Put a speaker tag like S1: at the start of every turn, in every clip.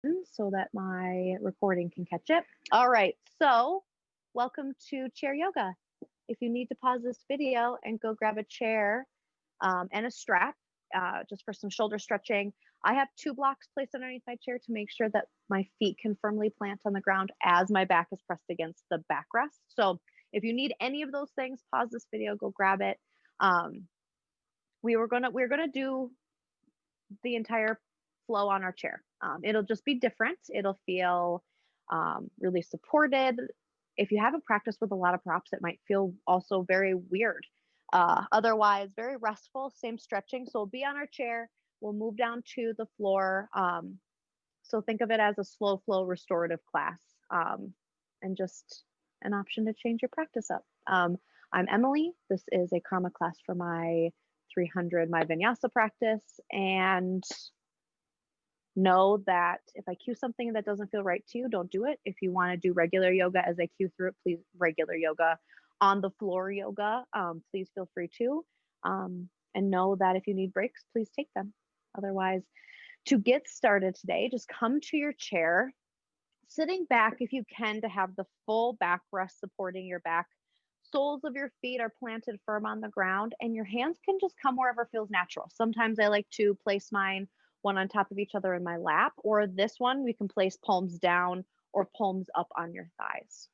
S1: button so that my recording can catch it. All right, so welcome to chair yoga. If you need to pause this video and go grab a chair and a strap just for some shoulder stretching, I have 2 blocks placed underneath my chair to make sure that my feet can firmly plant on the ground as my back is pressed against the backrest. So if you need any of those things, pause this video, go grab it. We're gonna do the entire flow on our chair. It'll just be different. It'll feel really supported. If you haven't practiced with a lot of props, it might feel also very weird. Otherwise, very restful, same stretching. So we'll be on our chair. We'll move down to the floor. So think of it as a slow flow restorative class and just an option to change your practice up. I'm Emily. This is a karma class for my 300 my vinyasa practice, and know that if I cue something that doesn't feel right to you, don't do it. If you want to do regular yoga as I cue through it, please, regular yoga, on the floor yoga, please feel free to. And know that if you need breaks, please take them. Otherwise, to get started today, just come to your chair, sitting back if you can to have the full backrest supporting your back. Soles of your feet are planted firm on the ground, and your hands can just come wherever feels natural. Sometimes I like to place mine one on top of each other in my lap, or this one, we can place palms down or palms up on your thighs.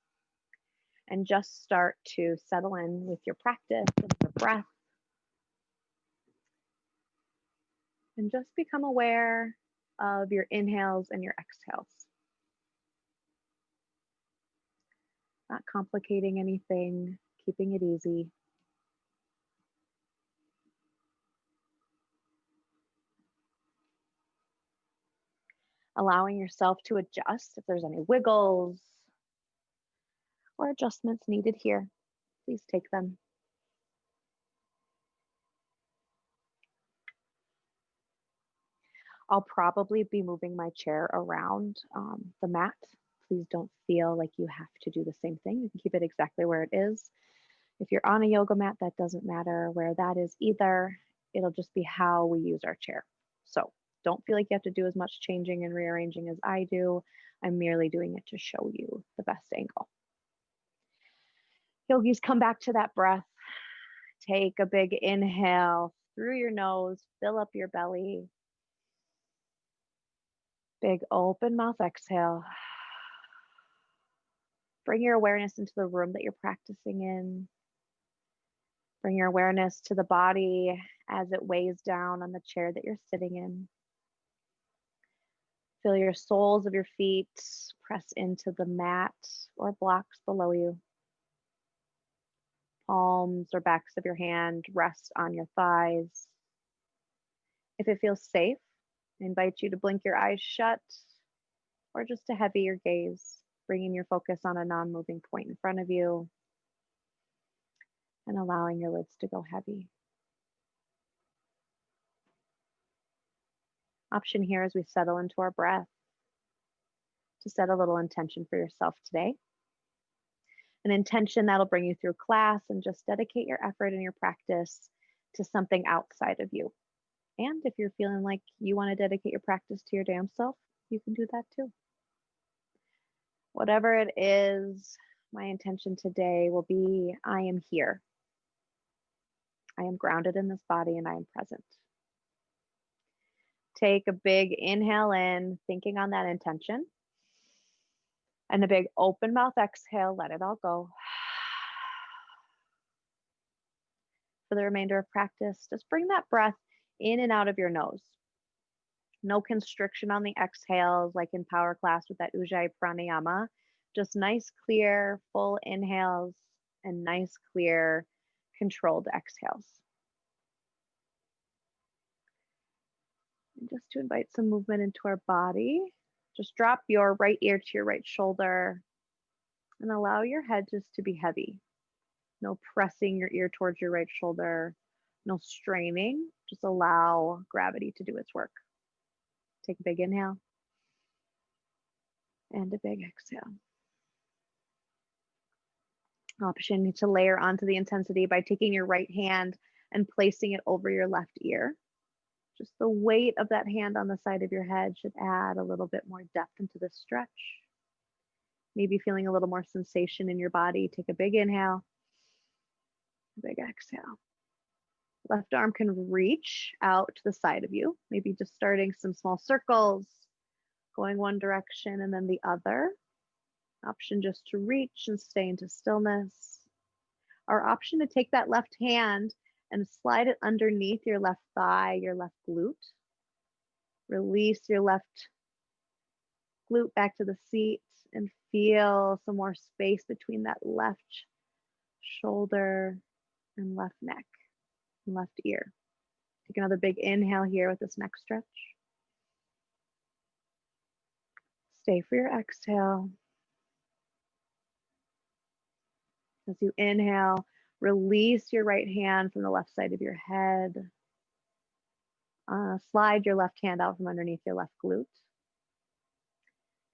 S1: And just start to settle in with your practice and your breath. And just become aware of your inhales and your exhales. Not complicating anything, keeping it easy. Allowing yourself to adjust if there's any wiggles or adjustments needed here. Please take them. I'll probably be moving my chair around the mat. Please don't feel like you have to do the same thing. You can keep it exactly where it is. If you're on a yoga mat, that doesn't matter where that is either. It'll just be how we use our chair. So don't feel like you have to do as much changing and rearranging as I do. I'm merely doing it to show you the best angle. Yogis, come back to that breath. Take a big inhale through your nose, fill up your belly. Big open mouth exhale. Bring your awareness into the room that you're practicing in. Bring your awareness to the body as it weighs down on the chair that you're sitting in. Feel your soles of your feet press into the mat or blocks below you. Palms or backs of your hand rest on your thighs. If it feels safe, I invite you to blink your eyes shut or just to heavy your gaze, bringing your focus on a non-moving point in front of you and allowing your lids to go heavy. Option here as we settle into our breath to set a little intention for yourself today. An intention that'll bring you through class, and just dedicate your effort and your practice to something outside of you. And if you're feeling like you want to dedicate your practice to your damn self, you can do that too. Whatever it is, my intention today will be, I am here. I am grounded in this body and I am present. Take a big inhale in, thinking on that intention. And a big open mouth exhale, let it all go. For the remainder of practice, just bring that breath in and out of your nose. No constriction on the exhales like in power class with that Ujjayi pranayama. Just nice, clear, full inhales and nice, clear, controlled exhales. And just to invite some movement into our body, just drop your right ear to your right shoulder and allow your head just to be heavy. No pressing your ear towards your right shoulder, no straining, just allow gravity to do its work. Take a big inhale and a big exhale. Option to layer onto the intensity by taking your right hand and placing it over your left ear. Just the weight of that hand on the side of your head should add a little bit more depth into the stretch. Maybe feeling a little more sensation in your body. Take a big inhale, big exhale. Left arm can reach out to the side of you, maybe just starting some small circles, going one direction and then the other. Option just to reach and stay into stillness. Our option to take that left hand and slide it underneath your left thigh, your left glute. Release your left glute back to the seat and feel some more space between that left shoulder and left neck and left ear. Take another big inhale here with this neck stretch. Stay for your exhale. As you inhale, release your right hand from the left side of your head. Slide your left hand out from underneath your left glute.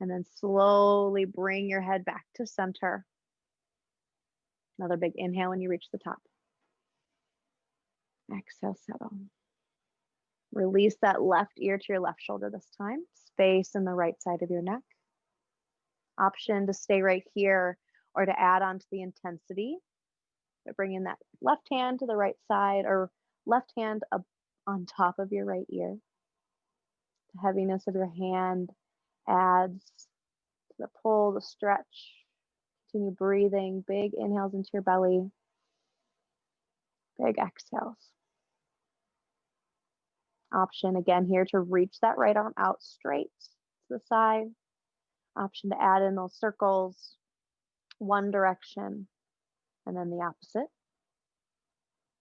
S1: And then slowly bring your head back to center. Another big inhale when you reach the top. Exhale, settle. Release that left ear to your left shoulder this time. Space in the right side of your neck. Option to stay right here or to add on to the intensity. But bring in that left hand to the right side or left hand up on top of your right ear. The heaviness of your hand adds to the pull, the stretch. Continue breathing. Big inhales into your belly. Big exhales. Option again here to reach that right arm out straight to the side. Option to add in those circles, one direction and then the opposite.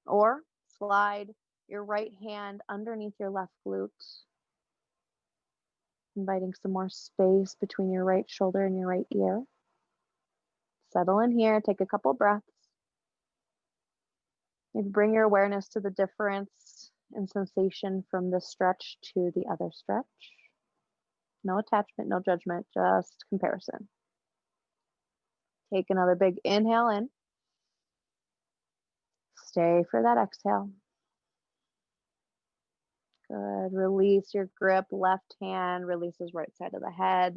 S1: Or slide your right hand underneath your left glute, inviting some more space between your right shoulder and your right ear. Settle in here, take a couple breaths. Maybe bring your awareness to the difference in sensation from this stretch to the other stretch. No attachment, no judgment, just comparison. Take another big inhale in. Stay for that exhale. Good. Release your grip. Left hand releases right side of the head.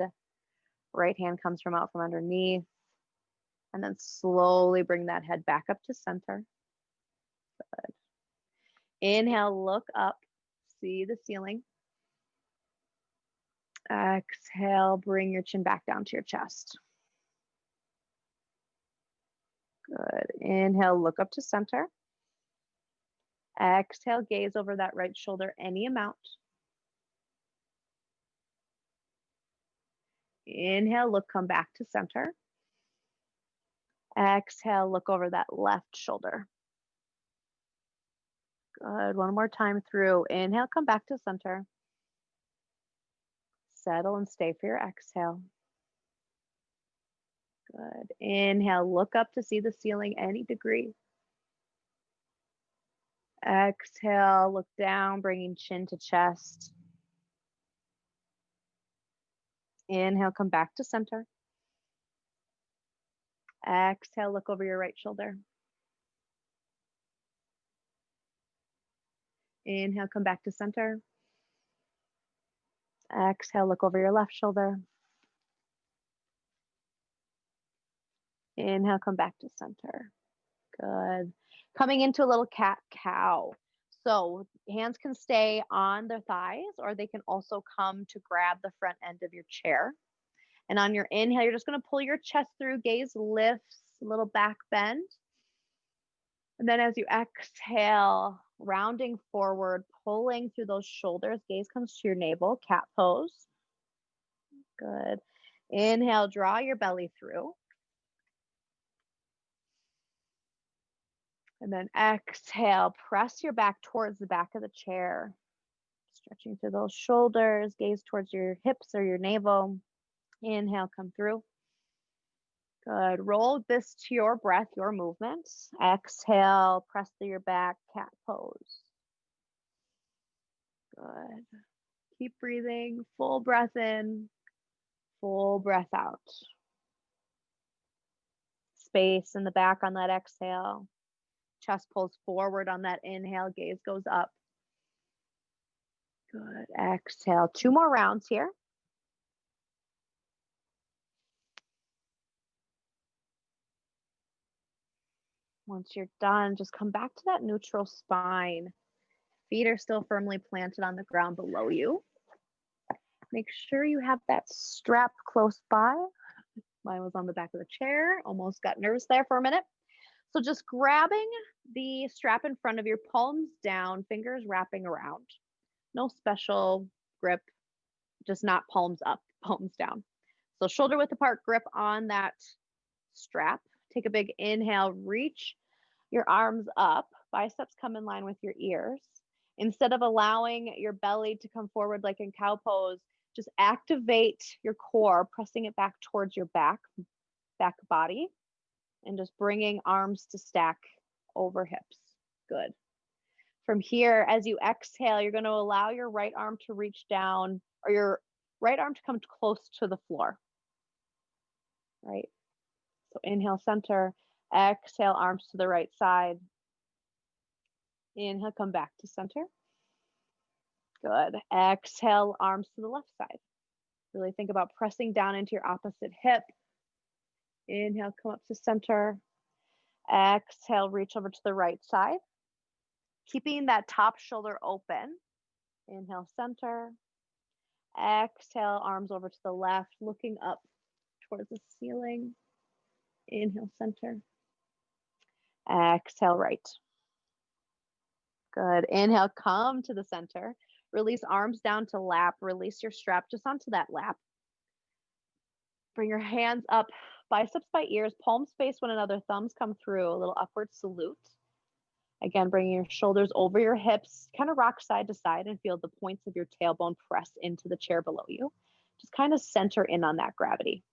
S1: Right hand comes from out from underneath. And then slowly bring that head back up to center. Good. Inhale, look up. See the ceiling. Exhale, bring your chin back down to your chest. Good. Inhale, look up to center. Exhale, gaze over that right shoulder any amount. Inhale, look, come back to center. Exhale, look over that left shoulder. Good. One more time through. Inhale, come back to center. Settle and stay for your exhale. Good. Inhale, look up to see the ceiling any degree. Exhale, look down, bringing chin to chest. Inhale, come back to center. Exhale, look over your right shoulder. Inhale, come back to center. Exhale, look over your left shoulder. Inhale, come back to center. Good. Coming into a little cat-cow. So hands can stay on their thighs or they can also come to grab the front end of your chair. And on your inhale, you're just going to pull your chest through, gaze lifts, a little back bend. And then as you exhale, rounding forward, pulling through those shoulders, gaze comes to your navel, cat pose. Good. Inhale, draw your belly through. And then exhale, press your back towards the back of the chair. Stretching through those shoulders, gaze towards your hips or your navel. Inhale, come through. Good. Roll this to your breath, your movement. Exhale, press through your back, cat pose. Good. Keep breathing. Full breath in, full breath out. Space in the back on that exhale. Chest pulls forward on that inhale, gaze goes up. Good. Exhale. 2 more rounds here. Once you're done, just come back to that neutral spine. Feet are still firmly planted on the ground below you. Make sure you have that strap close by. Mine was on the back of the chair. Almost got nervous there for a minute. So just grabbing the strap in front of your, palms down, fingers wrapping around. No special grip, just not palms up, palms down. So shoulder width apart grip on that strap. Take a big inhale, reach your arms up, biceps come in line with your ears. Instead of allowing your belly to come forward like in cow pose, just activate your core, pressing it back towards your back body, and just bringing arms to stack over hips. Good. From here, as you exhale, you're going to allow your right arm to reach down, or your right arm to come close to the floor. Right? So inhale, center. Exhale, arms to the right side. Inhale, come back to center. Good. Exhale, arms to the left side. Really think about pressing down into your opposite hip. Inhale, come up to center. Exhale, reach over to the right side. Keeping that top shoulder open. Inhale, center. Exhale, arms over to the left, looking up towards the ceiling. Inhale, center. Exhale, right. Good. Inhale, come to the center. Release arms down to lap. Release your strap just onto that lap. Bring your hands up, biceps by ears, palms face one another, thumbs come through, a little upward salute. Again, bringing your shoulders over your hips, kind of rock side to side and feel the points of your tailbone press into the chair below you. Just kind of center in on that gravity.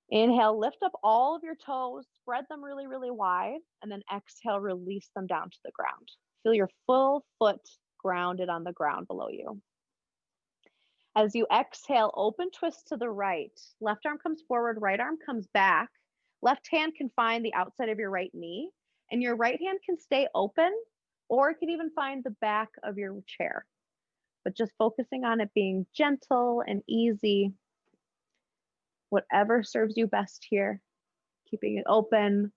S1: Inhale, lift up all of your toes, spread them really, really wide, and then exhale, release them down to the ground. Feel your full foot grounded on the ground below you. As you exhale, open twist to the right. Left arm comes forward, right arm comes back. Left hand can find the outside of your right knee, and your right hand can stay open, or it can even find the back of your chair. But just focusing on it being gentle and easy. Whatever serves you best here. Keeping it open,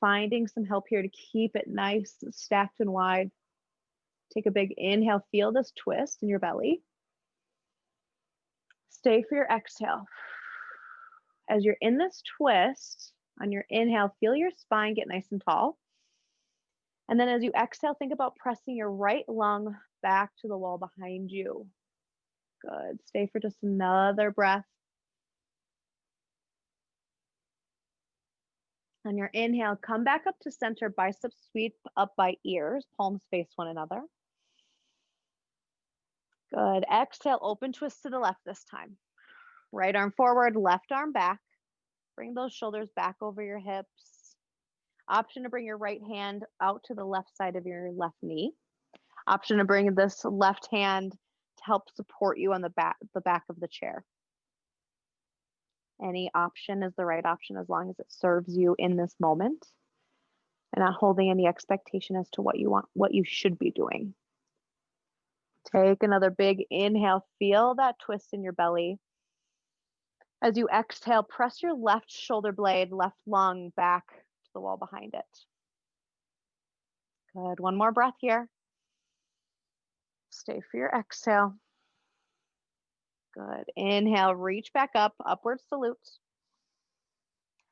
S1: finding some help here to keep it nice, stacked and wide. Take a big inhale, feel this twist in your belly. Stay for your exhale. As you're in this twist, on your inhale, feel your spine get nice and tall. And then as you exhale, think about pressing your right lung back to the wall behind you. Good. Stay for just another breath. On your inhale, come back up to center, biceps sweep up by ears, palms face one another. Good. Exhale, open twist to the left this time. Right arm forward, left arm back. Bring those shoulders back over your hips. Option to bring your right hand out to the left side of your left knee. Option to bring this left hand to help support you on the back of the chair. Any option is the right option as long as it serves you in this moment and not holding any expectation as to what you want, what you should be doing. Take another big inhale, feel that twist in your belly. As you exhale, press your left shoulder blade, left lung back to the wall behind it. Good. One more breath here. Stay for your exhale. Good. Inhale, reach back up, upward salute.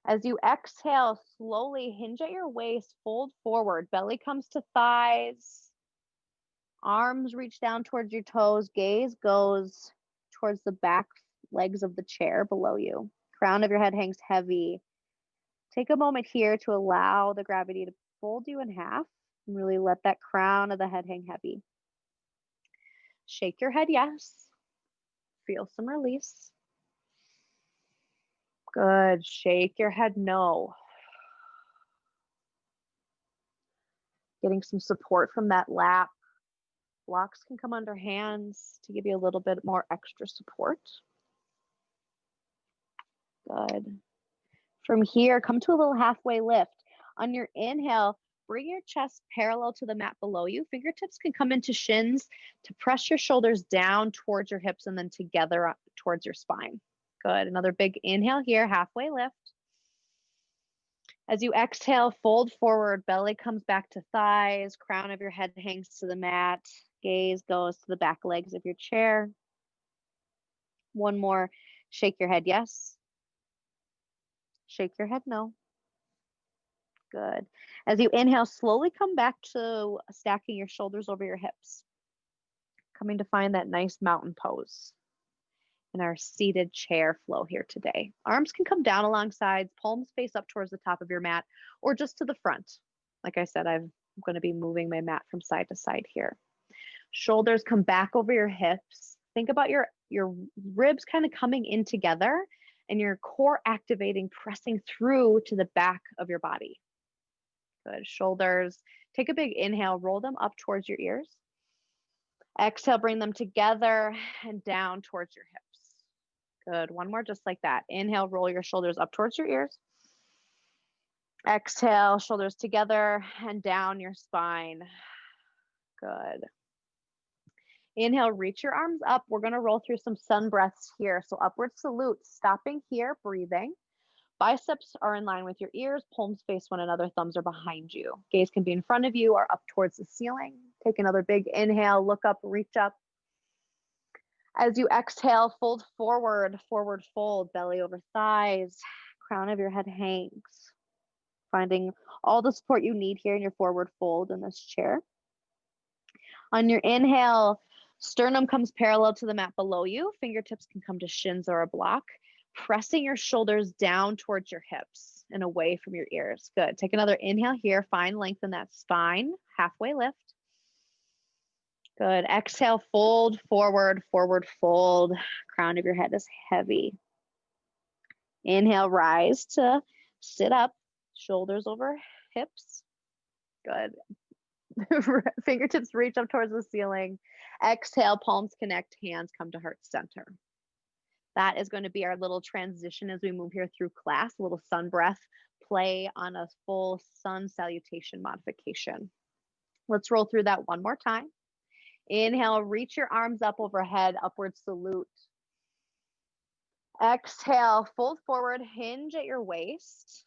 S1: As you exhale, slowly hinge at your waist, fold forward, belly comes to thighs, arms reach down towards your toes, gaze goes towards the back legs of the chair below you. Crown of your head hangs heavy. Take a moment here to allow the gravity to fold you in half and really let that crown of the head hang heavy. Shake your head yes. Feel some release. Good. Shake your head no. Getting some support from that lap. Blocks can come under hands to give you a little bit more extra support. Good. From here, come to a little halfway lift. On your inhale, bring your chest parallel to the mat below you. Fingertips can come into shins to press your shoulders down towards your hips and then together up towards your spine. Good. Another big inhale here, halfway lift. As you exhale, fold forward, belly comes back to thighs, crown of your head hangs to the mat, gaze goes to the back legs of your chair. One more, shake your head yes. Shake your head no. Good. As you inhale, slowly come back to stacking your shoulders over your hips. Coming to find that nice mountain pose in our seated chair flow here today. Arms can come down along sides, palms face up towards the top of your mat or just to the front. Like I said, I'm going to be moving my mat from side to side here. Shoulders come back over your hips. Think about your ribs kind of coming in together and your core activating, pressing through to the back of your body. Good. Shoulders, take a big inhale, roll them up towards your ears. Exhale, bring them together and down towards your hips. Good. One more just like that. Inhale, roll your shoulders up towards your ears. Exhale, shoulders together and down your spine. Good. Inhale, reach your arms up. We're going to roll through some sun breaths here. So upward salute, stopping here, breathing. Biceps are in line with your ears, palms face one another, thumbs are behind you. Gaze can be in front of you or up towards the ceiling. Take another big inhale, look up, reach up. As you exhale, fold forward, forward fold, belly over thighs, crown of your head hangs. Finding all the support you need here in your forward fold in this chair. On your inhale, sternum comes parallel to the mat below you. Fingertips can come to shins or a block. Pressing your shoulders down towards your hips and away from your ears. Good. Take another inhale here. Find length in that spine. Halfway lift. Good. Exhale, fold forward, forward fold. Crown of your head is heavy. Inhale, rise to sit up. Shoulders over hips. Good. Fingertips reach up towards the ceiling. Exhale, palms connect, hands come to heart center. That is going to be our little transition as we move here through class, a little sun breath play on a full sun salutation modification. Let's roll through that one more time. Inhale, reach your arms up overhead, upward salute. Exhale, fold forward, hinge at your waist.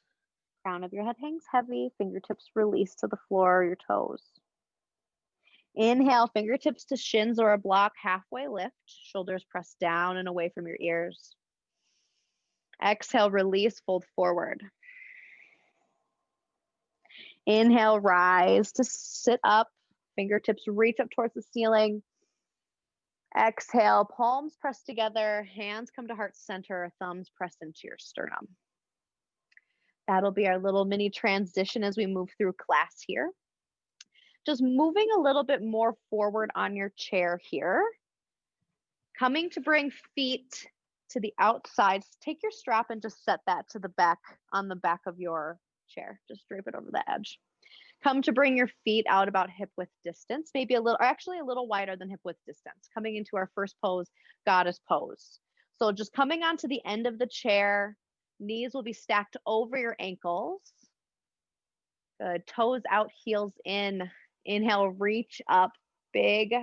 S1: Crown of your head hangs heavy, fingertips release to the floor, your toes. Inhale, fingertips to shins or a block, halfway lift. Shoulders press down and away from your ears. Exhale, release, fold forward. Inhale, rise to sit up. Fingertips reach up towards the ceiling. Exhale, palms press together, hands come to heart center, thumbs press into your sternum. That'll be our little mini transition as we move through class here. Just moving a little bit more forward on your chair here. Coming to bring feet to the outside. Take your strap and just set that to the back, on the back of your chair. Just drape it over the edge. Come to bring your feet out about hip width distance, maybe a little, or actually a little wider than hip width distance. Coming into our first pose, goddess pose. So just coming onto the end of the chair, knees will be stacked over your ankles. Good. Toes out, heels in. Inhale, reach up, big.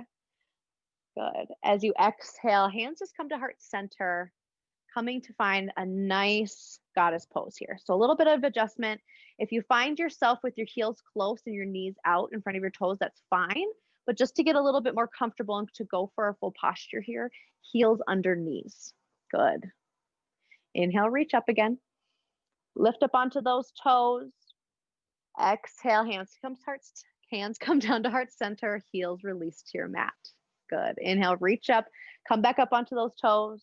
S1: Good. As you exhale, hands just come to heart center, coming to find a nice goddess pose here. So a little bit of adjustment. If you find yourself with your heels close and your knees out in front of your toes, that's fine. But just to get a little bit more comfortable and to go for a full posture here, heels under knees. Good. Inhale, reach up again. Lift up onto those toes. Exhale, hands come down to heart center, heels release to your mat. Good. Inhale, reach up, come back up onto those toes.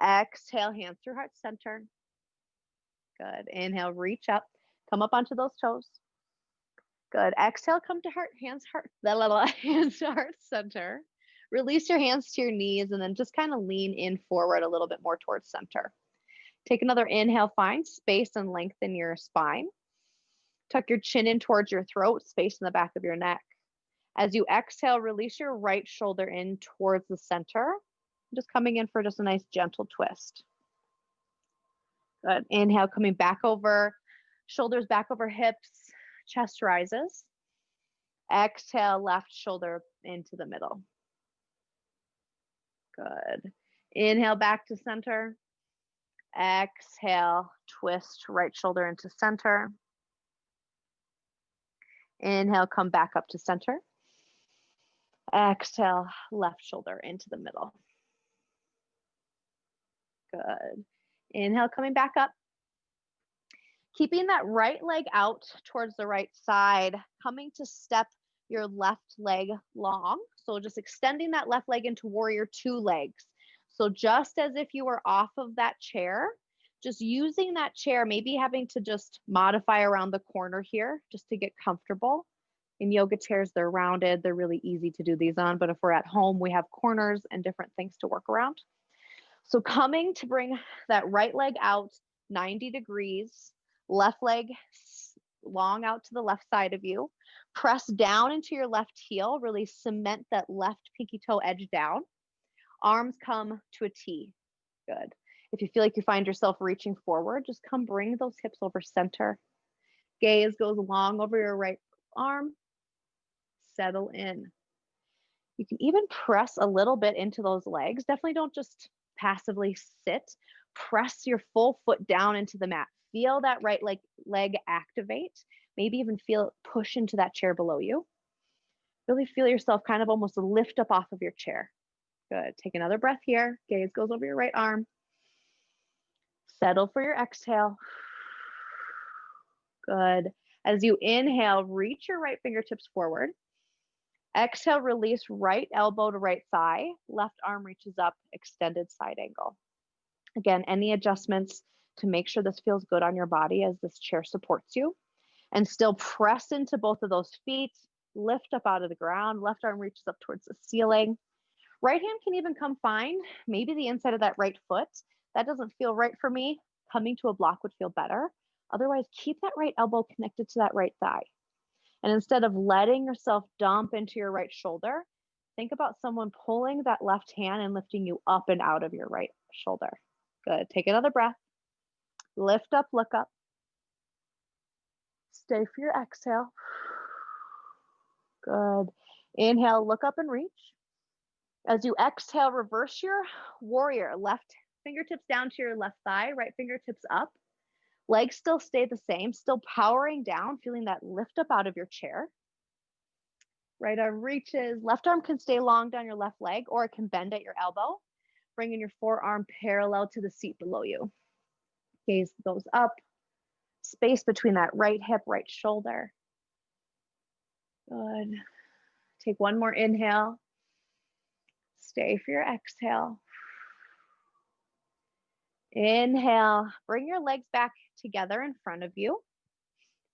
S1: Exhale, hands through heart center. Good. Inhale, reach up, come up onto those toes. Good. Exhale, come to hands to heart center. Release your hands to your knees and then just kind of lean in forward a little bit more towards center. Take another inhale, find space and length in your spine. Tuck your chin in towards your throat, space in the back of your neck. As you exhale, release your right shoulder in towards the center. Just coming in for just a nice gentle twist. Good. Inhale, coming back over, shoulders back over hips. chest rises. Exhale, left shoulder into the middle. Good. Inhale, back to center. Exhale, twist right shoulder into center. Inhale, come back up to center. Exhale, left shoulder into the middle. Good. Inhale, coming back up. Keeping that right leg out towards the right side, coming to step your left leg long. So just extending that left leg into warrior two legs. So just as if you were off of that chair, just using that chair, maybe having to just modify around the corner here just to get comfortable. In yoga chairs, they're rounded. They're really easy to do these on, but if we're at home, we have corners and different things to work around. So coming to bring that right leg out 90 degrees, left leg long out to the left side of you. Press down into your left heel, really cement that left pinky toe edge down. Arms come to a T. Good. If you feel like you find yourself reaching forward, just come bring those hips over center. Gaze goes long over your right arm. Settle in. You can even press a little bit into those legs. Definitely don't just passively sit. Press your full foot down into the mat. Feel that right leg activate. Maybe even feel it push into that chair below you. Really feel yourself kind of almost lift up off of your chair. Good. Take another breath here. Gaze goes over your right arm. Settle for your exhale. Good. As you inhale, reach your right fingertips forward. Exhale, release right elbow to right thigh. Left arm reaches up, extended side angle. Again, any adjustments to make sure this feels good on your body as this chair supports you. And still press into both of those feet. Lift up out of the ground. Left arm reaches up towards the ceiling. Right hand can even come find maybe the inside of that right foot. That doesn't feel right for me. Coming to a block would feel better. Otherwise, keep that right elbow connected to that right thigh. And instead of letting yourself dump into your right shoulder, think about someone pulling that left hand and lifting you up and out of your right shoulder. Good. Take another breath. Lift up, look up. Stay for your exhale. Good. Inhale, look up and reach. As you exhale, reverse your warrior. Left fingertips down to your left thigh, right fingertips up. Legs still stay the same, still powering down, feeling that lift up out of your chair. Right arm reaches, left arm can stay long down your left leg, or it can bend at your elbow, bringing your forearm parallel to the seat below you. Gaze goes up, space between that right hip, right shoulder. Good. Take one more inhale. Stay for your exhale. Inhale, bring your legs back together in front of you.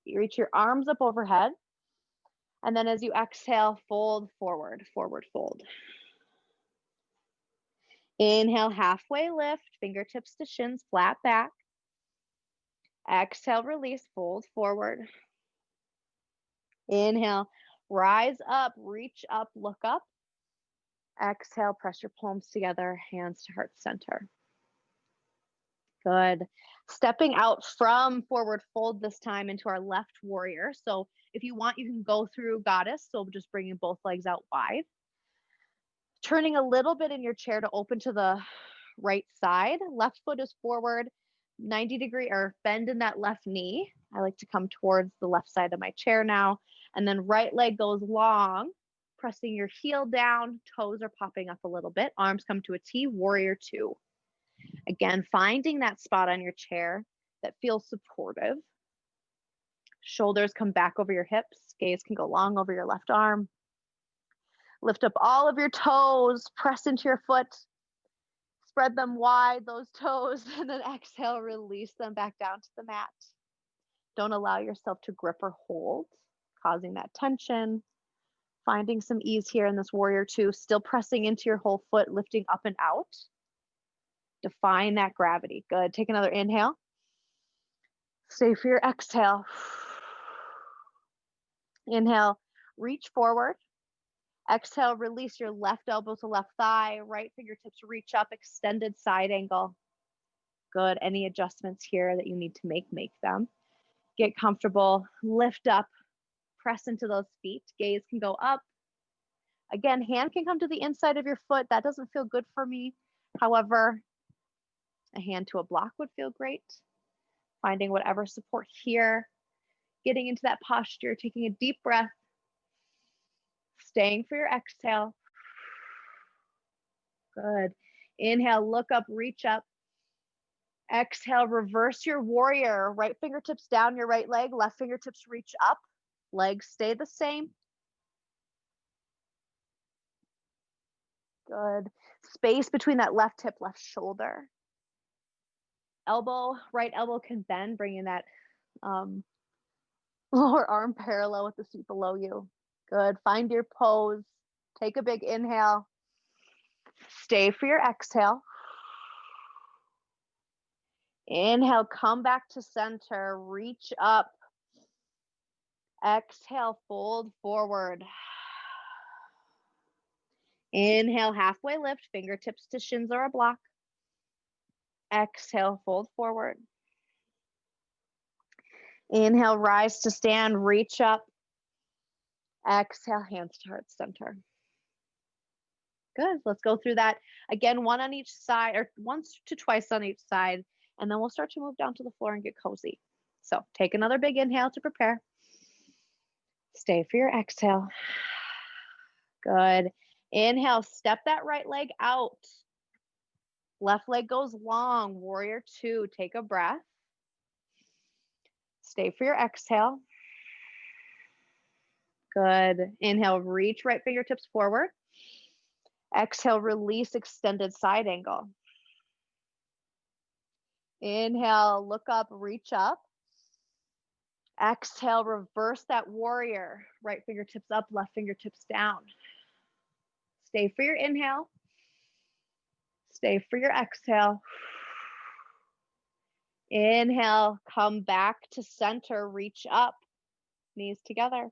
S1: You reach your arms up overhead. And then as you exhale, fold forward, forward fold. Inhale, halfway lift, fingertips to shins, flat back. Exhale, release, fold forward. Inhale, rise up, reach up, look up. Exhale, press your palms together, hands to heart center. Good. Stepping out from forward fold this time into our left warrior. So if you want, you can go through goddess. So just bringing both legs out wide. Turning a little bit in your chair to open to the right side. Left foot is forward, 90 degree or bend in that left knee. I like to come towards the left side of my chair now. And then right leg goes long, pressing your heel down. Toes are popping up a little bit. Arms come to a T, warrior two. Again, finding that spot on your chair that feels supportive. Shoulders come back over your hips. Gaze can go long over your left arm. Lift up all of your toes. Press into your foot. Spread them wide, those toes, and then exhale, release them back down to the mat. Don't allow yourself to grip or hold, causing that tension. Finding some ease here in this warrior two. Still pressing into your whole foot, lifting up and out. Define that gravity. Good. Take another inhale. Stay for your exhale. Inhale, reach forward. Exhale, release your left elbow to left thigh. Right fingertips reach up, extended side angle. Good. Any adjustments here that you need to make them. Get comfortable. Lift up, press into those feet. Gaze can go up. Again, hand can come to the inside of your foot. That doesn't feel good for me. However, a hand to a block would feel great. Finding whatever support here. Getting into that posture, taking a deep breath. Staying for your exhale. Good. Inhale, look up, reach up. Exhale, reverse your warrior. Right fingertips down your right leg, left fingertips reach up. Legs stay the same. Good. Space between that left hip, left shoulder. Elbow, right elbow can bend, bringing that lower arm parallel with the seat below you. Good. Find your pose. Take a big inhale. Stay for your exhale. Inhale, come back to center, reach up. Exhale, fold forward. Inhale, halfway lift, fingertips to shins or a block. Exhale, fold forward. Inhale, rise to stand, reach up. Exhale, hands to heart center. Good. Let's go through that again, one on each side, or once to twice on each side, and then we'll start to move down to the floor and get cozy. So take another big inhale to prepare. Stay for your exhale. Good. Inhale, step that right leg out. Left leg goes long, warrior two. Take a breath. Stay for your exhale. Good. Inhale, reach right fingertips forward. Exhale, release, extended side angle. Inhale, look up, reach up. Exhale, reverse that warrior. Right fingertips up, left fingertips down. Stay for your inhale. Stay for your exhale. Inhale, come back to center, reach up, knees together.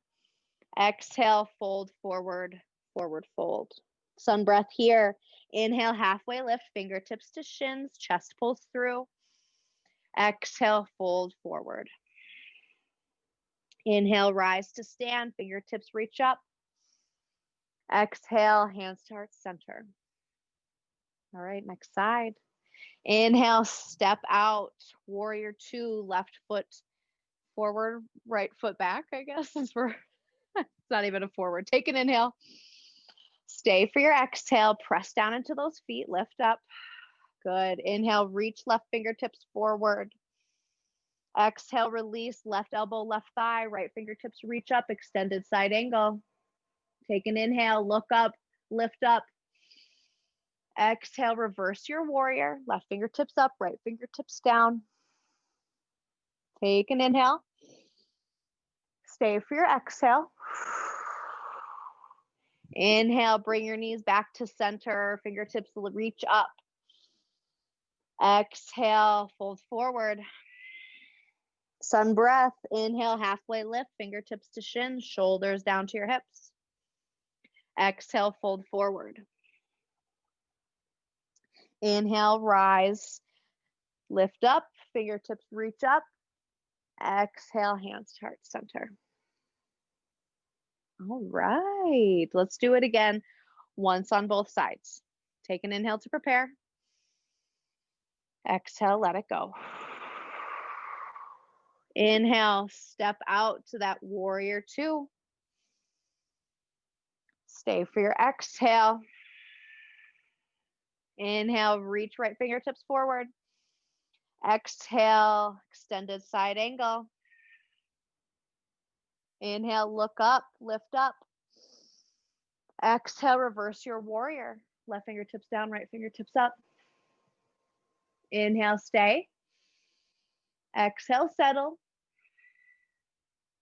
S1: Exhale, fold forward, forward fold. Sun breath here. Inhale, halfway lift, fingertips to shins, chest pulls through. Exhale, fold forward. Inhale, rise to stand, fingertips reach up. Exhale, hands to heart center. All right, next side. Inhale, step out, warrior two, left foot forward, right foot back, I guess. It's not even a forward. Take an inhale. Stay for your exhale. Press down into those feet. Lift up. Good. Inhale, reach left fingertips forward. Exhale, release left elbow, left thigh, right fingertips reach up, extended side angle. Take an inhale, look up, lift up. Exhale, reverse your warrior. Left fingertips up, right fingertips down. Take an inhale. Stay for your exhale. Inhale, bring your knees back to center, fingertips reach up. Exhale, fold forward. Sun breath. Inhale, halfway lift, fingertips to shins, shoulders down to your hips. Exhale, fold forward. Inhale, rise, lift up, fingertips reach up. Exhale, hands to heart center. All right, let's do it again. Once on both sides. Take an inhale to prepare. Exhale, let it go. Inhale, step out to that warrior two. Stay for your exhale. Inhale, reach right fingertips forward. Exhale, extended side angle. Inhale, look up, lift up. Exhale, reverse your warrior. Left fingertips down, right fingertips up. Inhale, stay. Exhale, settle.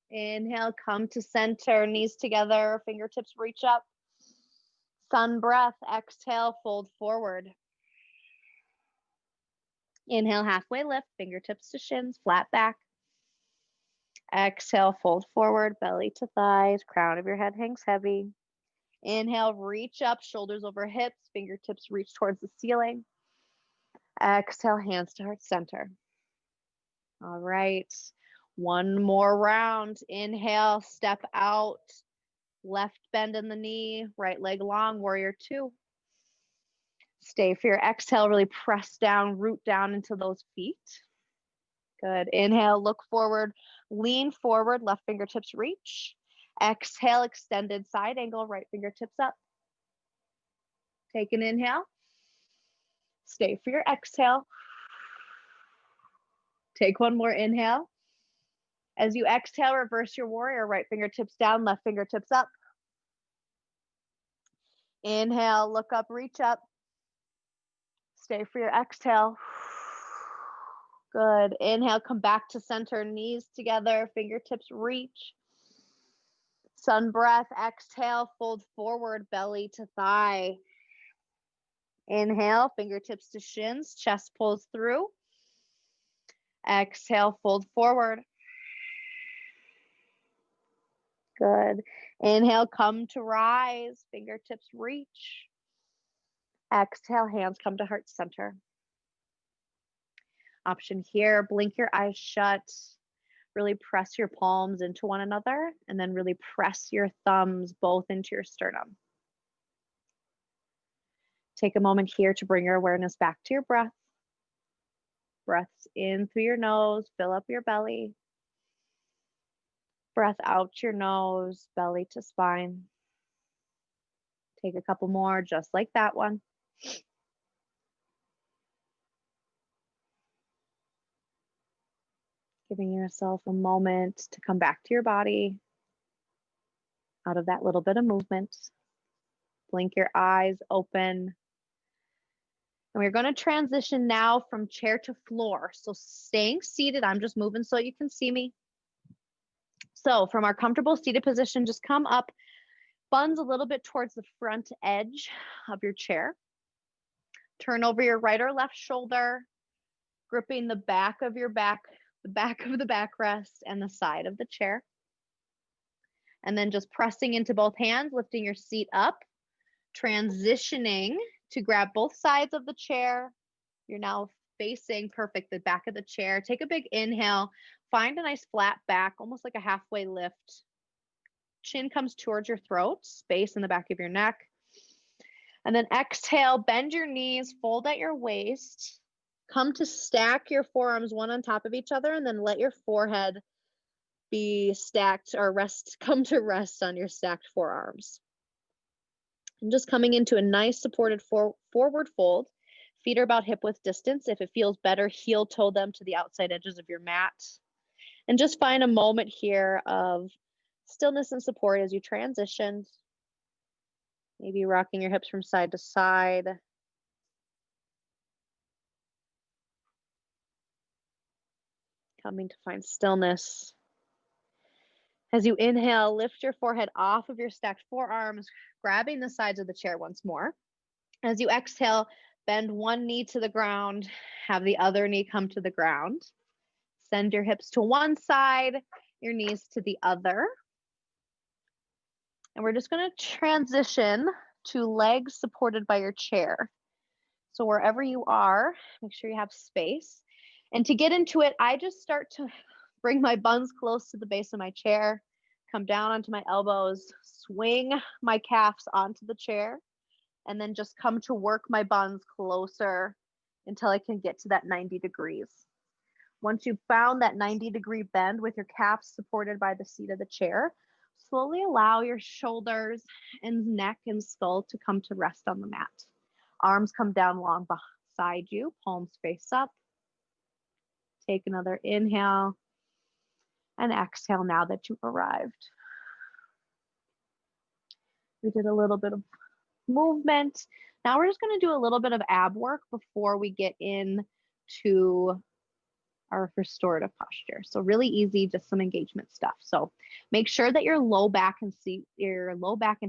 S1: Inhale, come to center, knees together, fingertips reach up. Sun breath, exhale, fold forward. Inhale, halfway lift, fingertips to shins, flat back. Exhale, fold forward, belly to thighs, crown of your head hangs heavy. Inhale, reach up, shoulders over hips, fingertips reach towards the ceiling. Exhale, hands to heart center. All right. One more round. Inhale, step out. Left bend in the knee, right leg long, warrior two. Stay for your exhale, really press down, root down into those feet. Good. Inhale, look forward, lean forward, left fingertips reach. Exhale, extended side angle, right fingertips up. Take an inhale. Stay for your exhale. Take one more inhale. As you exhale, reverse your warrior, right fingertips down, left fingertips up. Inhale, look up, reach up. Stay for your exhale. Good. Inhale, come back to center, knees together, fingertips reach. Sun breath, exhale, fold forward, belly to thigh. Inhale, fingertips to shins, chest pulls through. Exhale, fold forward. Good. Inhale, come to rise, fingertips reach. Exhale, hands come to heart center. Option here, blink your eyes shut. Really press your palms into one another, and then really press your thumbs both into your sternum. Take a moment here to bring your awareness back to your breath. Breaths in through your nose, fill up your belly. Breath out your nose, belly to spine. Take a couple more, just like that one. Giving yourself a moment to come back to your body out of that little bit of movement. Blink your eyes open. And we're going to transition now from chair to floor. So staying seated, I'm just moving so you can see me. So from our comfortable seated position, just come up, buns a little bit towards the front edge of your chair. Turn over your right or left shoulder, gripping the back of your back, the back of the backrest and the side of the chair. And then just pressing into both hands, lifting your seat up, transitioning to grab both sides of the chair. You're now facing perfect the back of the chair. Take a big inhale, find a nice flat back, almost like a halfway lift. Chin comes towards your throat, space in the back of your neck. And then exhale, bend your knees, fold at your waist. Come to stack your forearms one on top of each other, and then let your forehead be stacked or come to rest on your stacked forearms. And just coming into a nice supported forward fold. Feet are about hip width distance. If it feels better, heel toe them to the outside edges of your mat. And just find a moment here of stillness and support as you transition. Maybe rocking your hips from side to side. Coming to find stillness. As you inhale, lift your forehead off of your stacked forearms, grabbing the sides of the chair once more. As you exhale, bend one knee to the ground, have the other knee come to the ground. Send your hips to one side, your knees to the other. And we're just going to transition to legs supported by your chair. So wherever you are, make sure you have space. And to get into it, I just start to bring my buns close to the base of my chair, come down onto my elbows, swing my calves onto the chair, and then just come to work my buns closer until I can get to that 90 degrees. Once you've found that 90-degree bend with your calves supported by the seat of the chair, slowly allow your shoulders and neck and skull to come to rest on the mat. Arms come down long beside you, palms face up. Take another inhale and exhale now that you've arrived. We did a little bit of movement. Now we're just going to do a little bit of ab work before we get into our restorative posture. So really easy, just some engagement stuff. So make sure that your low back and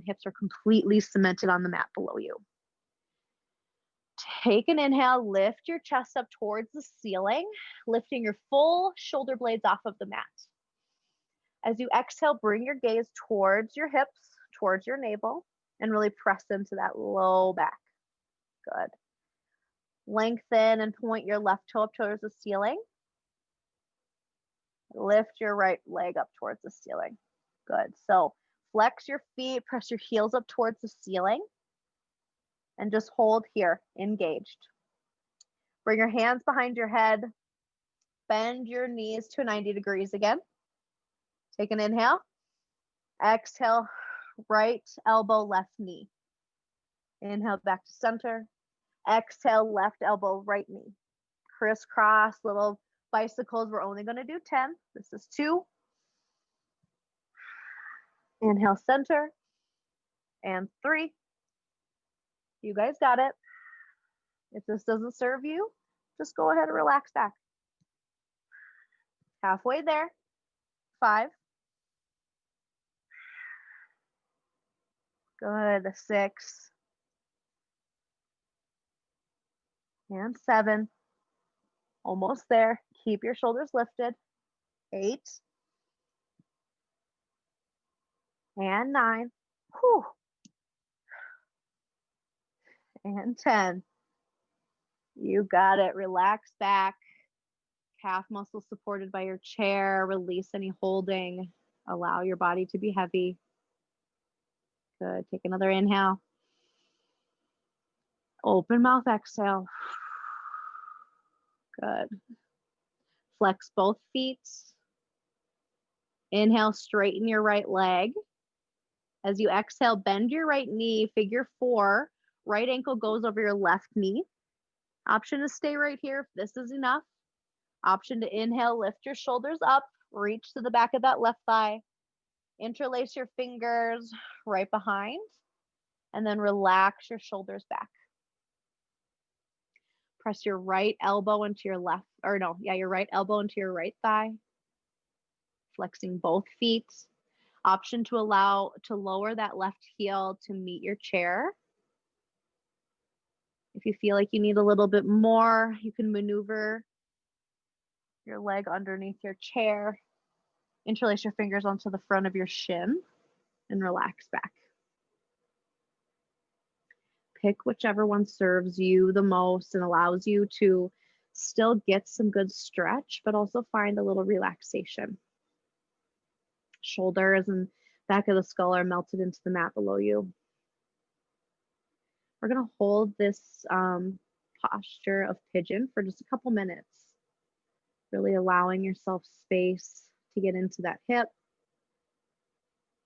S1: hips are completely cemented on the mat below you. Take an inhale, lift your chest up towards the ceiling, lifting your full shoulder blades off of the mat. As you exhale, bring your gaze towards your hips, towards your navel, and really press into that low back. Good. Lengthen and point your left toe up towards the ceiling. Lift your right leg up towards the ceiling. Good. So flex your feet, press your heels up towards the ceiling, and just hold here, engaged. Bring your hands behind your head. Bend your knees to 90 degrees again. Take an inhale. Exhale, right elbow, left knee. Inhale back to center. Exhale, left elbow, right knee. Crisscross, little bicycles. We're only going to do 10. This is 2. Inhale, center. And 3. You guys got it. If this doesn't serve you, just go ahead and relax back. Halfway there. 5. Good. 6. And 7. Almost there. Keep your shoulders lifted. 8. And 9. Whew. And 10. You got it. Relax back. Calf muscles supported by your chair. Release any holding. Allow your body to be heavy. Good. Take another inhale. Open mouth exhale. Good. Flex both feet. Inhale, straighten your right leg. As you exhale, bend your right knee, figure 4. Right ankle goes over your left knee. Option to stay right here if this is enough. Option to inhale, lift your shoulders up, reach to the back of that left thigh. Interlace your fingers right behind, and then relax your shoulders back. Press your right elbow into your left, or no, yeah, your right elbow into your right thigh. Flexing both feet. Option to allow to lower that left heel to meet your chair. If you feel like you need a little bit more, you can maneuver your leg underneath your chair. Interlace your fingers onto the front of your shin and relax back. Pick whichever one serves you the most and allows you to still get some good stretch, but also find a little relaxation. Shoulders and back of the skull are melted into the mat below you. We're going to hold this posture of pigeon for just a couple minutes, really allowing yourself space to get into that hip,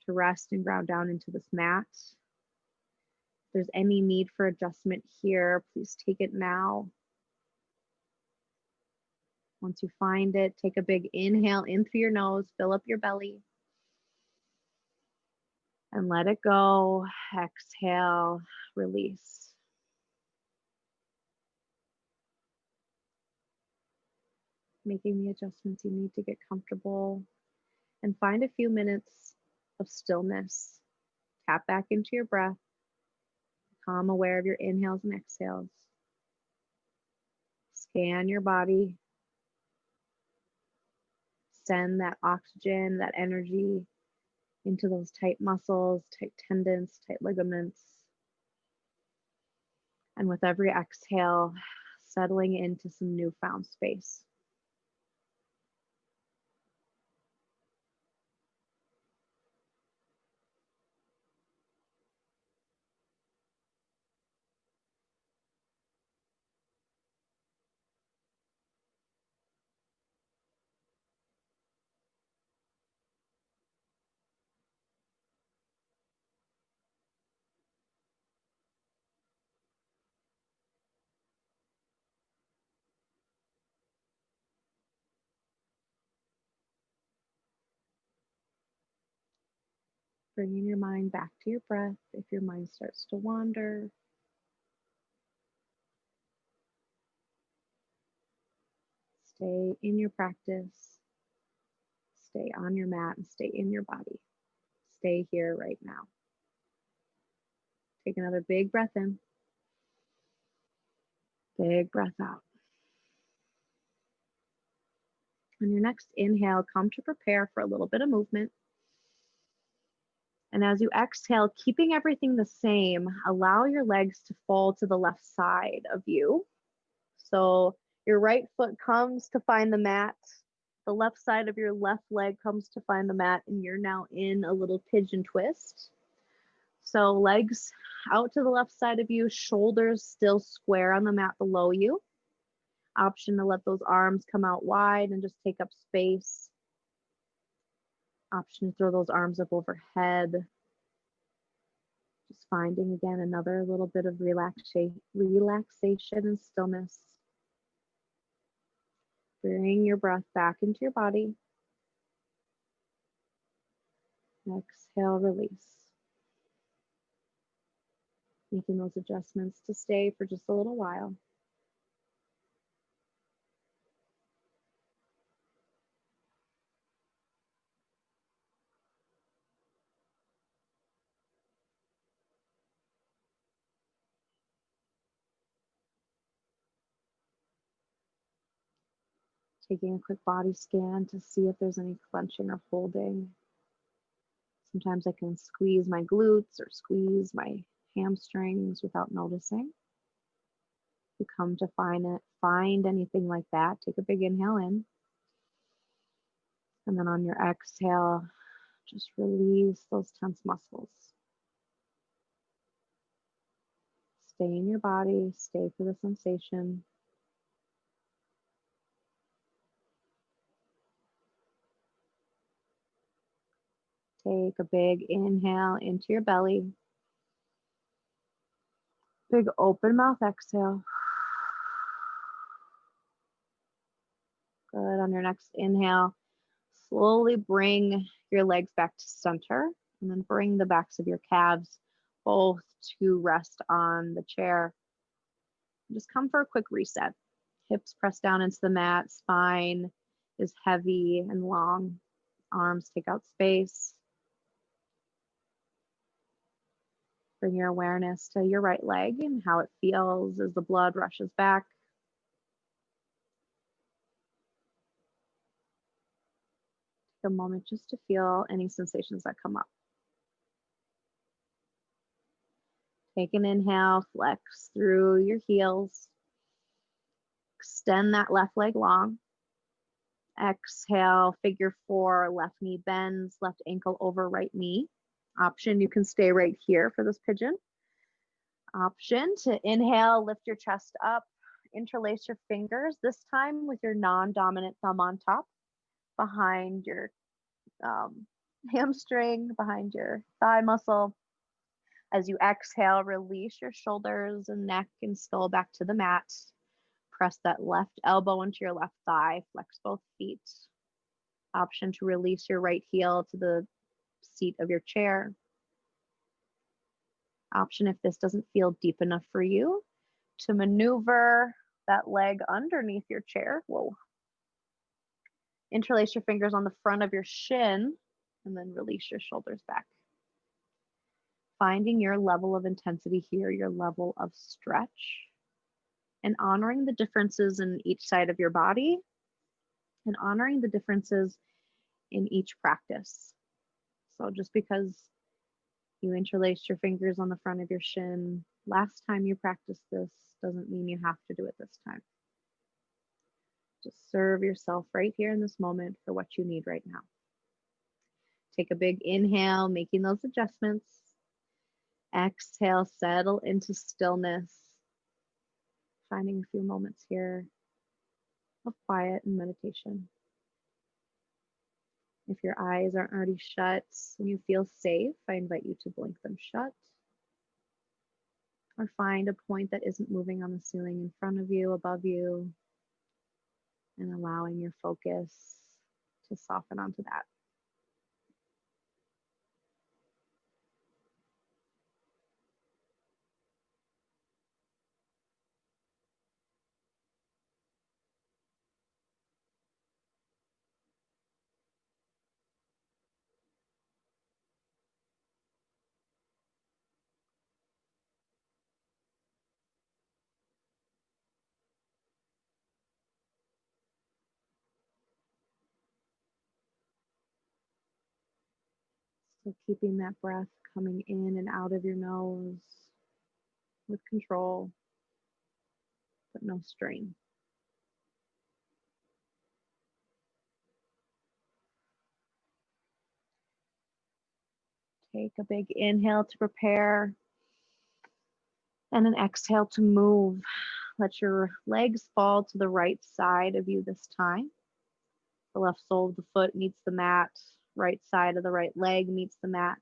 S1: to rest and ground down into this mat. If there's any need for adjustment here, please take it now. Once you find it, take a big inhale in through your nose, fill up your belly, and let it go. Exhale, release. Making the adjustments you need to get comfortable, and find a few minutes of stillness. Tap back into your breath. Become aware of your inhales and exhales. Scan your body. Send that oxygen, that energy into those tight muscles, tight tendons, tight ligaments. And with every exhale, settling into some newfound space. Bringing your mind back to your breath if your mind starts to wander. Stay in your practice. Stay on your mat and stay in your body. Stay here right now. Take another big breath in. Big breath out. On your next inhale, come to prepare for a little bit of movement. And as you exhale, keeping everything the same, allow your legs to fall to the left side of you. So your right foot comes to find the mat. The left side of your left leg comes to find the mat, and you're now in a little pigeon twist. So legs out to the left side of you, shoulders still square on the mat below you. Option to let those arms come out wide and just take up space. Option to throw those arms up overhead. Just finding again another little bit of relaxation and stillness. Bring your breath back into your body. Exhale, release. Making those adjustments to stay for just a little while. Taking a quick body scan to see if there's any clenching or holding. Sometimes I can squeeze my glutes or squeeze my hamstrings without noticing. If you come to find anything like that, take a big inhale in. And then on your exhale, just release those tense muscles. Stay in your body, stay for the sensation. Take a big inhale into your belly. Big open mouth exhale. Good. On your next inhale, slowly bring your legs back to center, and then bring the backs of your calves both to rest on the chair. Just come for a quick reset. Hips press down into the mat, spine is heavy and long. Arms take out space. Bring your awareness to your right leg and how it feels as the blood rushes back. Take a moment just to feel any sensations that come up. Take an inhale, flex through your heels. Extend that left leg long. Exhale, figure 4, left knee bends, left ankle over right knee. Option, you can stay right here for this pigeon. Option to inhale, lift your chest up, interlace your fingers, this time with your non-dominant thumb on top, behind your hamstring, behind your thigh muscle. As you exhale, release your shoulders and neck and skull back to the mat. Press that left elbow into your left thigh, flex both feet. Option to release your right heel to the seat of your chair. Option, if this doesn't feel deep enough for you, to maneuver that leg underneath your chair. Whoa. Interlace your fingers on the front of your shin and then release your shoulders back. Finding your level of intensity here, your level of stretch, and honoring the differences in each side of your body and honoring the differences in each practice. So just because you interlaced your fingers on the front of your shin last time you practiced this doesn't mean you have to do it this time. Just serve yourself right here in this moment for what you need right now. Take a big inhale, making those adjustments. Exhale, settle into stillness. Finding a few moments here of quiet and meditation. If your eyes aren't already shut and you feel safe, I invite you to blink them shut. Or find a point that isn't moving on the ceiling in front of you, above you, and allowing your focus to soften onto that. So keeping that breath coming in and out of your nose with control, but no strain. Take a big inhale to prepare and an exhale to move. Let your legs fall to the right side of you this time. The left sole of the foot meets the mat. Right side of the right leg meets the mat.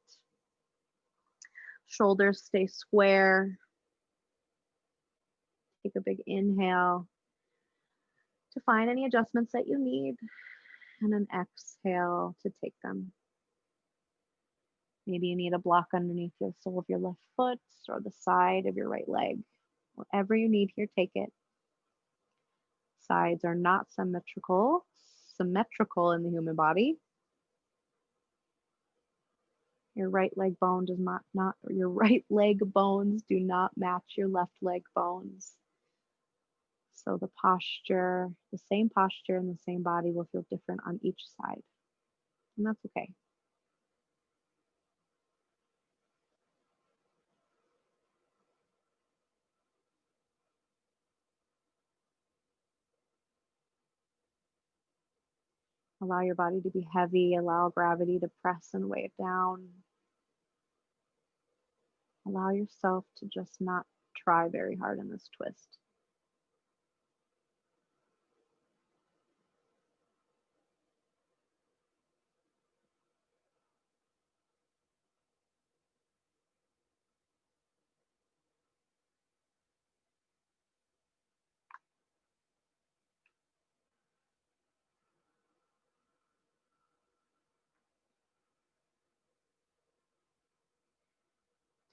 S1: Shoulders stay square. Take a big inhale to find any adjustments that you need and an exhale to take them. Maybe you need a block underneath the sole of your left foot or the side of your right leg. Whatever you need here, take it. Sides are not symmetrical in the human body. Your right leg bone does not your right leg bones do not match your left leg bones. So the posture, the same posture in the same body will feel different on each side. And that's okay. Allow your body to be heavy. Allow gravity to press and weigh it down. Allow yourself to just not try very hard in this twist.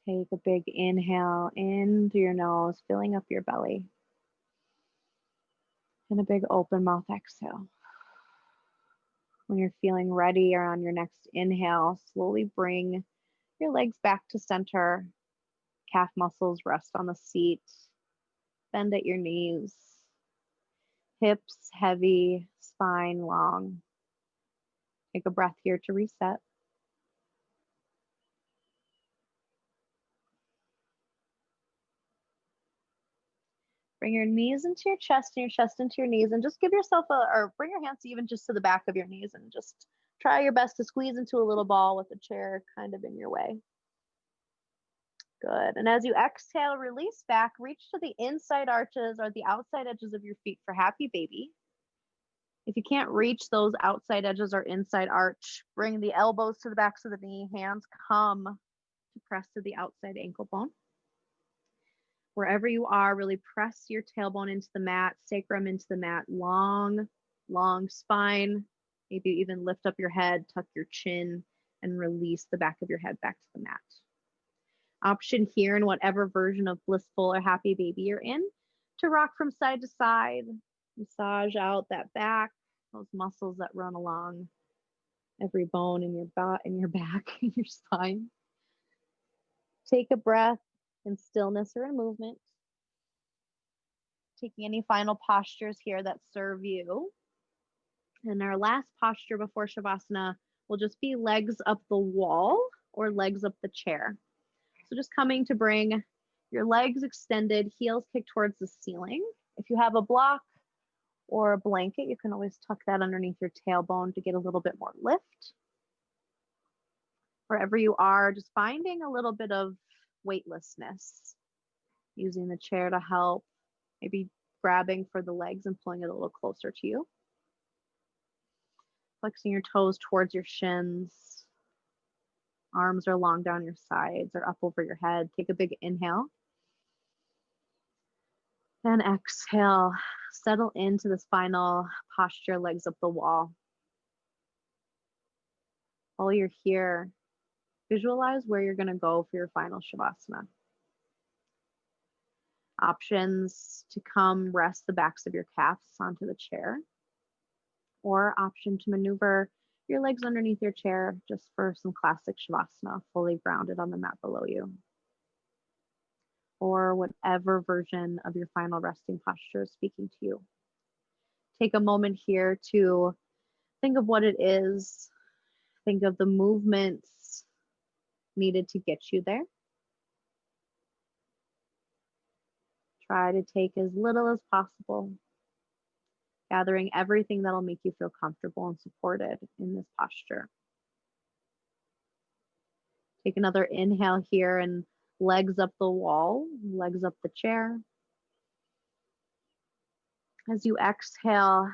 S1: Take a big inhale in through your nose, filling up your belly. And a big open mouth exhale. When you're feeling ready or on your next inhale, slowly bring your legs back to center. Calf muscles rest on the seat. Bend at your knees. Hips heavy, spine long. Take a breath here to reset. Bring your knees into your chest and your chest into your knees, and just give yourself or bring your hands even just to the back of your knees and just try your best to squeeze into a little ball with the chair kind of in your way. Good. And as you exhale, release back, reach to the inside arches or the outside edges of your feet for happy baby. If you can't reach those outside edges or inside arch, bring the elbows to the backs of the knee, hands come to press to the outside ankle bone. Wherever you are, really press your tailbone into the mat, sacrum into the mat, long, long spine. Maybe even lift up your head, tuck your chin, and release the back of your head back to the mat. Option here in whatever version of blissful or happy baby you're in to rock from side to side, massage out that back, those muscles that run along every bone in your back, in your spine. Take a breath in stillness or in movement. Taking any final postures here that serve you. And our last posture before Shavasana will just be legs up the wall or legs up the chair. So just coming to bring your legs extended, heels kicked towards the ceiling. If you have a block or a blanket, you can always tuck that underneath your tailbone to get a little bit more lift. Wherever you are, just finding a little bit of weightlessness, using the chair to help, maybe grabbing for the legs and pulling it a little closer to you. Flexing your toes towards your shins. Arms are long down your sides or up over your head. Take a big inhale. And exhale. Settle into this final posture, legs up the wall. While you're here, visualize where you're going to go for your final Shavasana. Options to come rest the backs of your calves onto the chair, or option to maneuver your legs underneath your chair just for some classic Shavasana, fully grounded on the mat below you. Or whatever version of your final resting posture is speaking to you. Take a moment here to think of what it is. Think of the movements needed to get you there. Try to take as little as possible, gathering everything that'll make you feel comfortable and supported in this posture. Take another inhale here and legs up the wall, legs up the chair. As you exhale,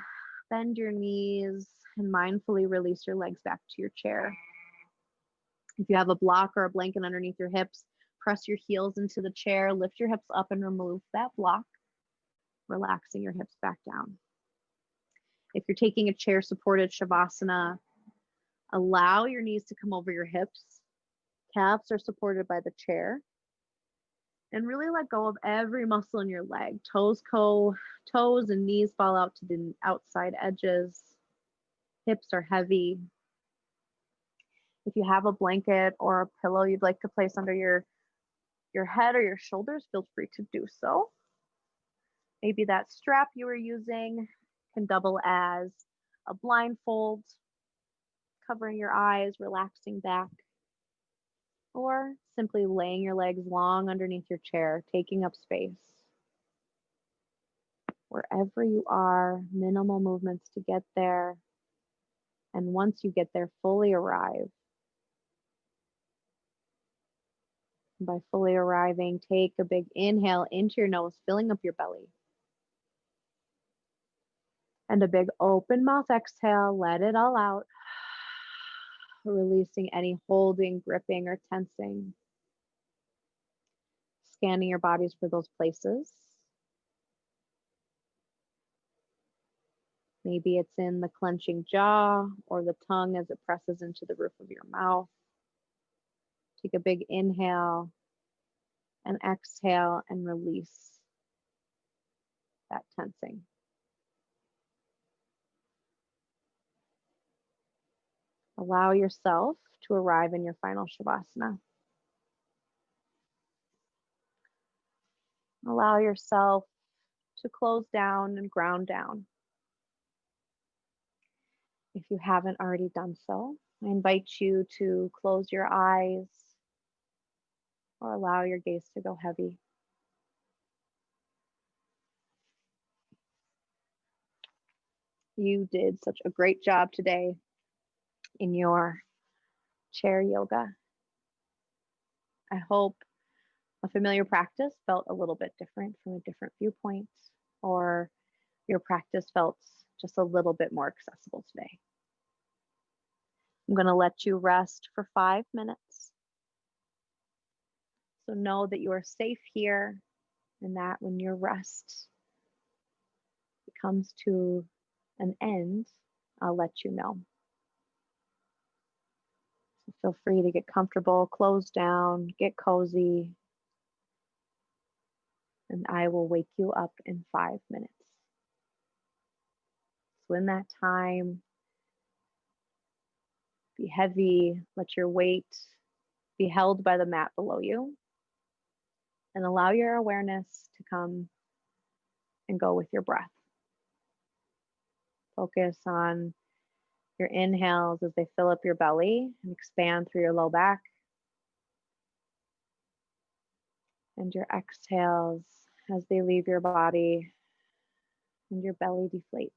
S1: bend your knees and mindfully release your legs back to your chair. If you have a block or a blanket underneath your hips, press your heels into the chair, lift your hips up and remove that block, relaxing your hips back down. If you're taking a chair supported Shavasana, allow your knees to come over your hips. Calves are supported by the chair. And really let go of every muscle in your leg. Toes and knees fall out to the outside edges. Hips are heavy. If you have a blanket or a pillow you'd like to place under your head or your shoulders, feel free to do so. Maybe that strap you were using can double as a blindfold, covering your eyes, relaxing back, or simply laying your legs long underneath your chair, taking up space. Wherever you are, minimal movements to get there. And once you get there, fully arrive. And by fully arriving, take a big inhale into your nose, filling up your belly. And a big open mouth exhale, let it all out. Releasing any holding, gripping, or tensing. Scanning your bodies for those places. Maybe it's in the clenching jaw or the tongue as it presses into the roof of your mouth. Take a big inhale and exhale and release that tensing. Allow yourself to arrive in your final Shavasana. Allow yourself to close down and ground down. If you haven't already done so, I invite you to close your eyes or allow your gaze to go heavy. You did such a great job today in your chair yoga. I hope a familiar practice felt a little bit different from a different viewpoint, or your practice felt just a little bit more accessible today. I'm going to let you rest for 5 minutes. So know that you are safe here, and that when your rest comes to an end, I'll let you know. So feel free to get comfortable, close down, get cozy, and I will wake you up in 5 minutes. So in that time, be heavy, let your weight be held by the mat below you, and allow your awareness to come and go with your breath. Focus on your inhales as they fill up your belly and expand through your low back, and your exhales as they leave your body and your belly deflates.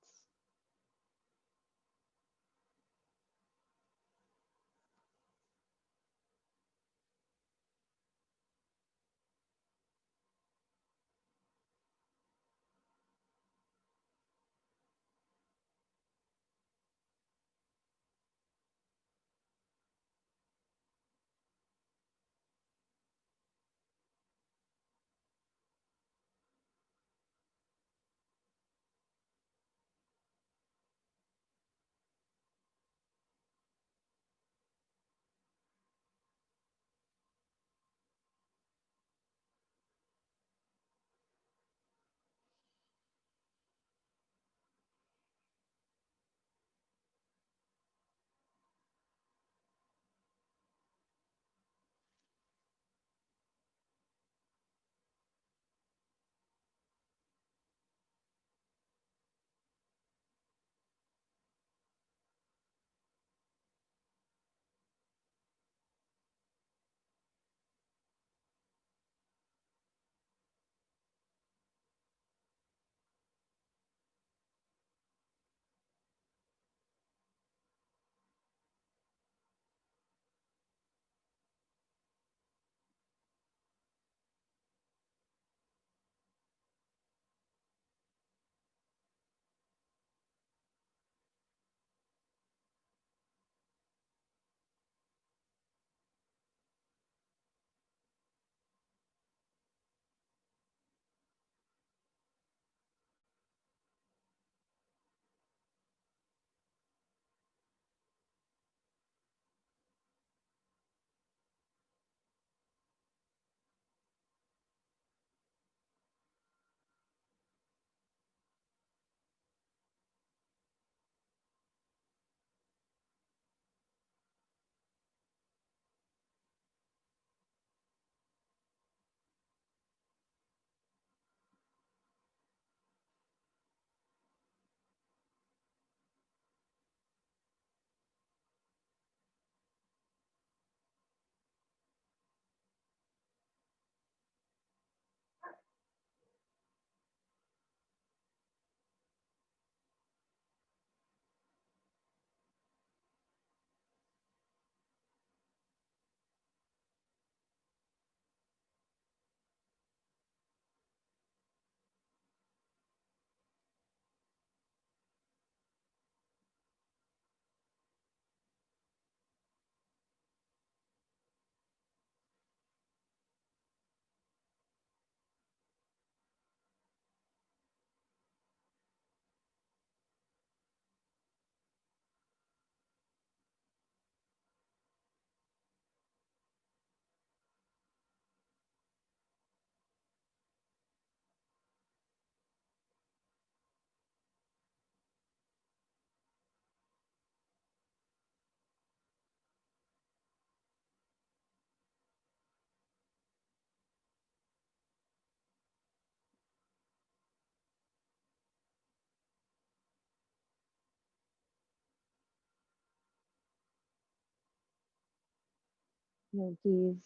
S1: Yogis,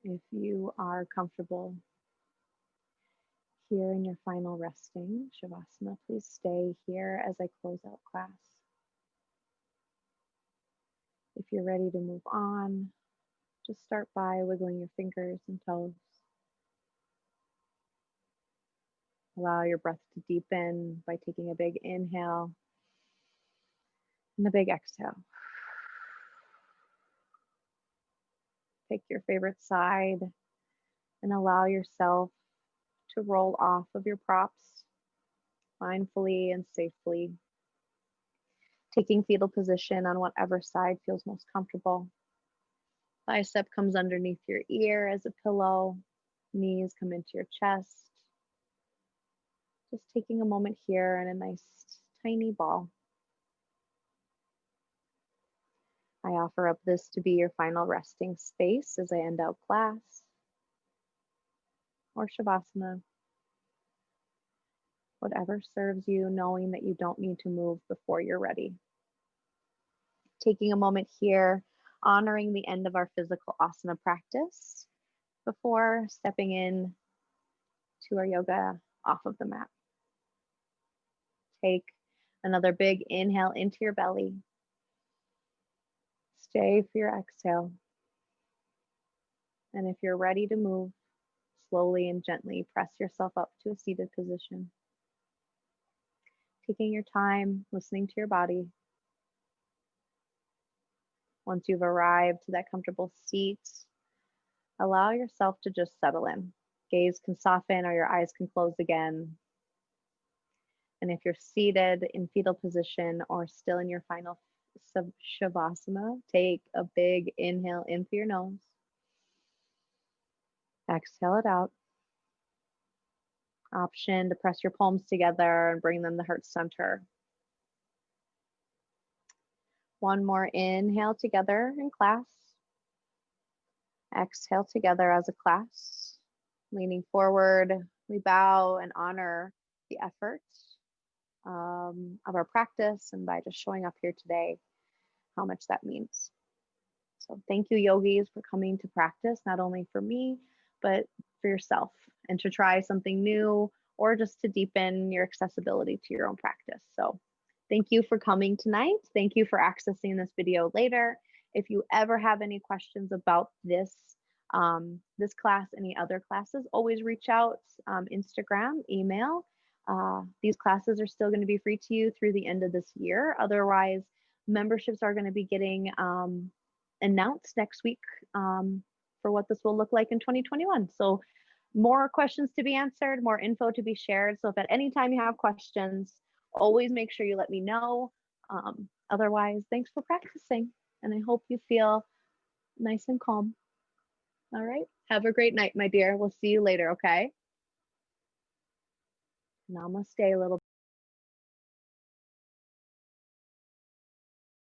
S1: if you are comfortable here in your final resting Shavasana, please stay here as I close out class. If you're ready to move on, just start by wiggling your fingers and toes. Allow your breath to deepen by taking a big inhale and a big exhale. Pick your favorite side and allow yourself to roll off of your props mindfully and safely. Taking fetal position on whatever side feels most comfortable. Bicep comes underneath your ear as a pillow. Knees come into your chest. Just taking a moment here in a nice tiny ball. I offer up this to be your final resting space as I end out class or Shavasana. Whatever serves you, knowing that you don't need to move before you're ready. Taking a moment here, honoring the end of our physical asana practice before stepping in to our yoga off of the mat. Take another big inhale into your belly. Stay for your exhale. And if you're ready to move, slowly and gently press yourself up to a seated position. Taking your time, listening to your body. Once you've arrived to that comfortable seat, allow yourself to just settle in. Gaze can soften or your eyes can close again. And if you're seated in fetal position or still in your final Shavasana, take a big inhale in through your nose. Exhale it out. Option to press your palms together and bring them to heart center. One more inhale together in class. Exhale together as a class. Leaning forward, we bow and honor the effort of our practice, and by just showing up here today, how much that means. So thank you, yogis, for coming to practice, not only for me, but for yourself, and to try something new or just to deepen your accessibility to your own practice. So thank you for coming tonight. Thank you for accessing this video later. If you ever have any questions about this class, any other classes, always reach out, Instagram, email. These classes are still going to be free to you through the end of this year. Otherwise, memberships are going to be getting announced next week for what this will look like in 2021. So more questions to be answered, more info to be shared. So if at any time you have questions, always make sure you let me know. Otherwise, thanks for practicing, and I hope you feel nice and calm. All right, have a great night, my dear. We'll see you later, okay? Namaste, little